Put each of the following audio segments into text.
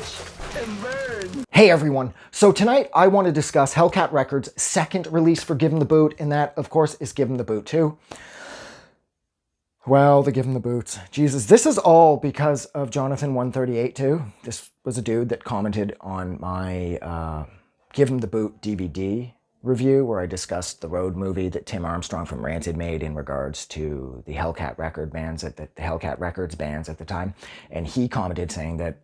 Watch and burn. Hey everyone, so tonight I want to discuss Hellcat Records' second release for Give 'Em the Boot, and that, of course, is Give 'Em the Boot 2. Well, the Give 'Em the Boots. Jesus, this is all because of Jonathan138 too. This was a dude that commented on my Give 'Em the Boot DVD review where I discussed the road movie that Tim Armstrong from Rancid made in regards to the Hellcat bands at the Hellcat Records bands at the time. And he commented saying that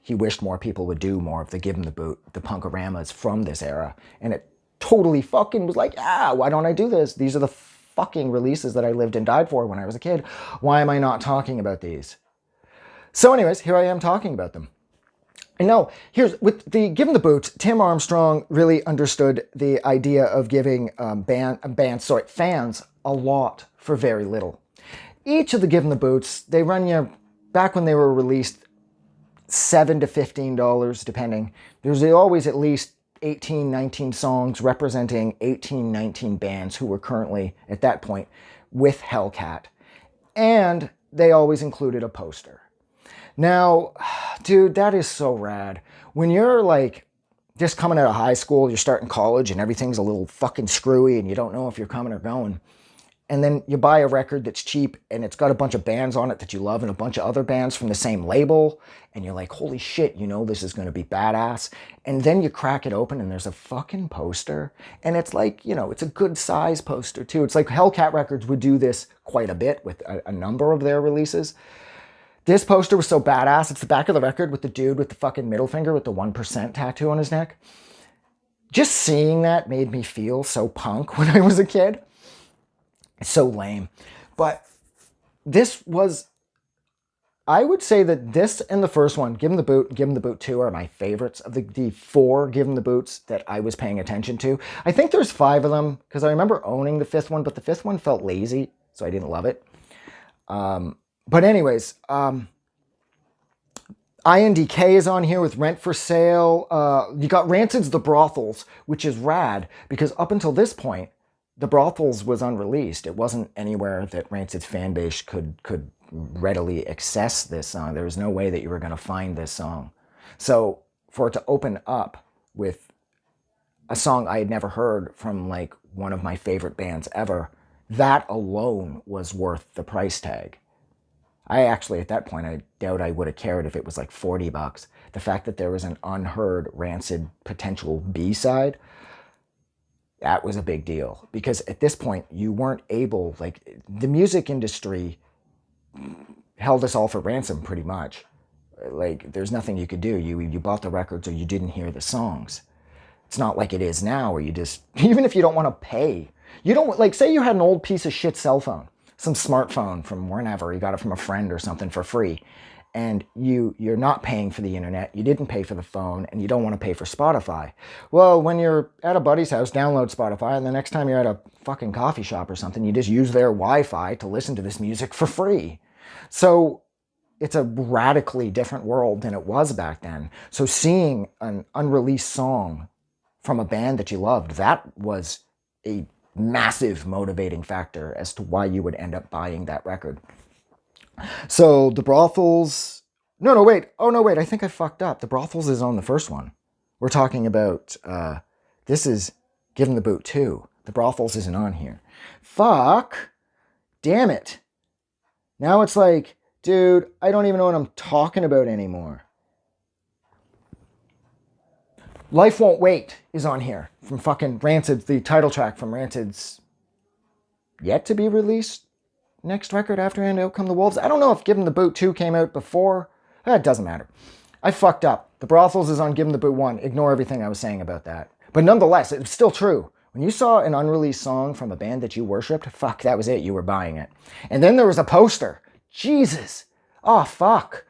he wished more people would do more of the Give 'Em the Boot, the Punkoramas from this era. And it totally fucking was like, why don't I do this? These are the fucking releases that I lived and died for when I was a kid. Why am I not talking about these? So anyways, here I am talking about them. And no, here's, with the Give 'Em the Boot, Tim Armstrong really understood the idea of giving fans a lot for very little. Each of the Give 'Em the Boots, they run you, back when they were released, $7 to $15, depending. There's always at least 18, 19 songs representing 18, 19 bands who were currently, at that point, with Hellcat. And they always included a poster. Now, dude, that is so rad. When you're like just coming out of high school, you're starting college and everything's a little fucking screwy and you don't know if you're coming or going. And then you buy a record that's cheap and it's got a bunch of bands on it that you love and a bunch of other bands from the same label. And you're like, holy shit, you know this is going to be badass. And then you crack it open and there's a fucking poster. And it's like, you know, it's a good size poster too. It's like Hellcat Records would do this quite a bit with a number of their releases. This poster was so badass. It's the back of the record with the dude with the fucking middle finger with the 1% tattoo on his neck. Just seeing that made me feel so punk when I was a kid. It's so lame. But this was, I would say that this and the first one, Give 'Em the Boot, Give 'Em the Boot 2 are my favorites of the four Give 'Em the Boots that I was paying attention to. I think there's 5 of them because I remember owning the 5th one, but the 5th one felt lazy, so I didn't love it. But anyways, INDK is on here with Rent for Sale. You got Rancid's The Brothels, which is rad because up until this point, The Brothels was unreleased. It wasn't anywhere that Rancid's fan base could readily access this song. There was no way that you were going to find this song. So for it to open up with a song I had never heard from like one of my favorite bands ever, that alone was worth the price tag. I actually, at that point, I doubt I would have cared if it was like $40. The fact that there was an unheard Rancid potential B-side, that was a big deal. Because at this point, you weren't able, like, the music industry held us all for ransom pretty much. Like, there's nothing you could do. You bought the records or you didn't hear the songs. It's not like it is now where you just, even if you don't want to pay, you don't, like, say you had an old piece of shit cell phone, some smartphone from wherever, you got it from a friend or something for free, and you're not paying for the internet, you didn't pay for the phone, and you don't want to pay for Spotify. Well, when you're at a buddy's house, download Spotify, and the next time you're at a fucking coffee shop or something, you just use their Wi-Fi to listen to this music for free. So it's a radically different world than it was back then. So seeing an unreleased song from a band that you loved, that was a massive motivating factor as to why you would end up buying that record. So The Brothels, no wait, I think I fucked up. The Brothels is on the first one. We're talking about, this is Give 'Em the Boot 2. The Brothels isn't on here. Fuck, damn it. Now it's like, dude, I don't even know what I'm talking about anymore. Life Won't Wait is on here from fucking Rancid's, the title track from Rancid's yet to be released next record after And Out Come the Wolves. I don't know if Give 'Em the Boot 2 came out before. It doesn't matter. I fucked up. The Brothels is on Give 'Em the Boot 1. Ignore everything I was saying about that. But nonetheless, it's still true. When you saw an unreleased song from a band that you worshipped, fuck, that was it. You were buying it. And then there was a poster. Jesus. Oh, fuck.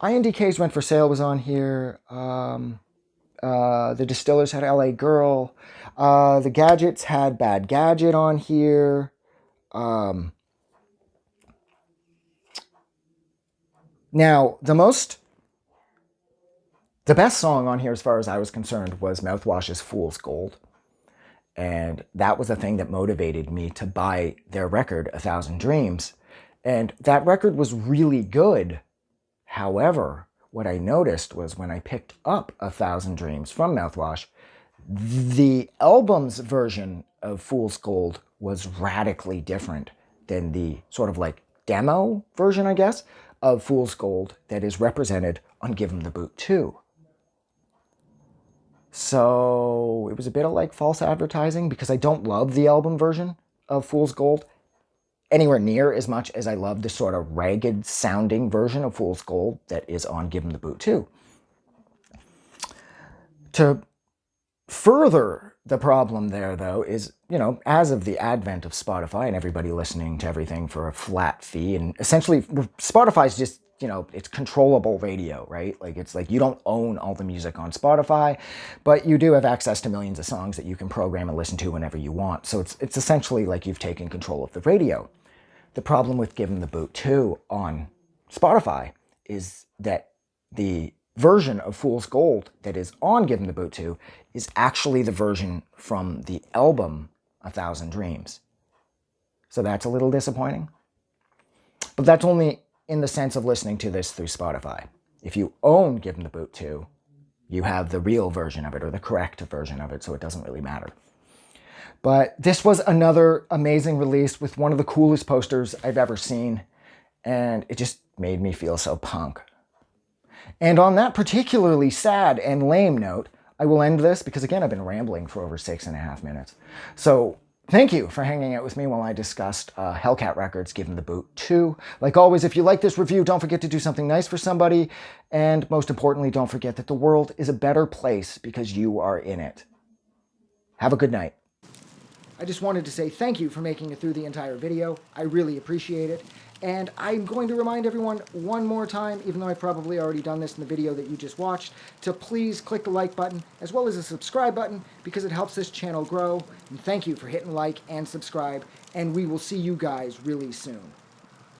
INDK's Rent for Sale was on here. The Distillers had LA Girl. The Gadgets had Bad Gadget on here. Now, the best song on here, as far as I was concerned, was Mouthwash's Fool's Gold. And that was the thing that motivated me to buy their record, 1,000 Dreams. And that record was really good. However, what I noticed was when I picked up 1,000 Dreams from Mouthwash, the album's version of Fool's Gold was radically different than the sort of like demo version, I guess, of Fool's Gold that is represented on Give 'Em the Boot 2. So it was a bit of like false advertising because I don't love the album version of Fool's Gold anywhere near as much as I love the sort of ragged sounding version of Fool's Gold that is on Give 'Em the Boot 2. To further the problem there, though, is, as of the advent of Spotify and everybody listening to everything for a flat fee, and essentially Spotify's just, it's controllable radio, right? Like, it's like you don't own all the music on Spotify, but you do have access to millions of songs that you can program and listen to whenever you want. So it's essentially like you've taken control of the radio. The problem with Give 'Em the Boot 2 on Spotify is that the version of Fool's Gold that is on Give 'Em the Boot 2 is actually the version from the album 1,000 Dreams. So that's a little disappointing. But that's only in the sense of listening to this through Spotify. If you own Give 'Em the Boot 2, you have the real version of it or the correct version of it, so it doesn't really matter. But this was another amazing release with one of the coolest posters I've ever seen, and it just made me feel so punk. And on that particularly sad and lame note, I will end this because, again, I've been rambling for over 6.5 minutes. So thank you for hanging out with me while I discussed Hellcat Records' Give 'Em the Boot 2. Like always, if you like this review, don't forget to do something nice for somebody. And most importantly, don't forget that the world is a better place because you are in it. Have a good night. I just wanted to say thank you for making it through the entire video. I really appreciate it. And I'm going to remind everyone one more time, even though I've probably already done this in the video that you just watched, to please click the like button as well as the subscribe button because it helps this channel grow. And thank you for hitting like and subscribe, and we will see you guys really soon.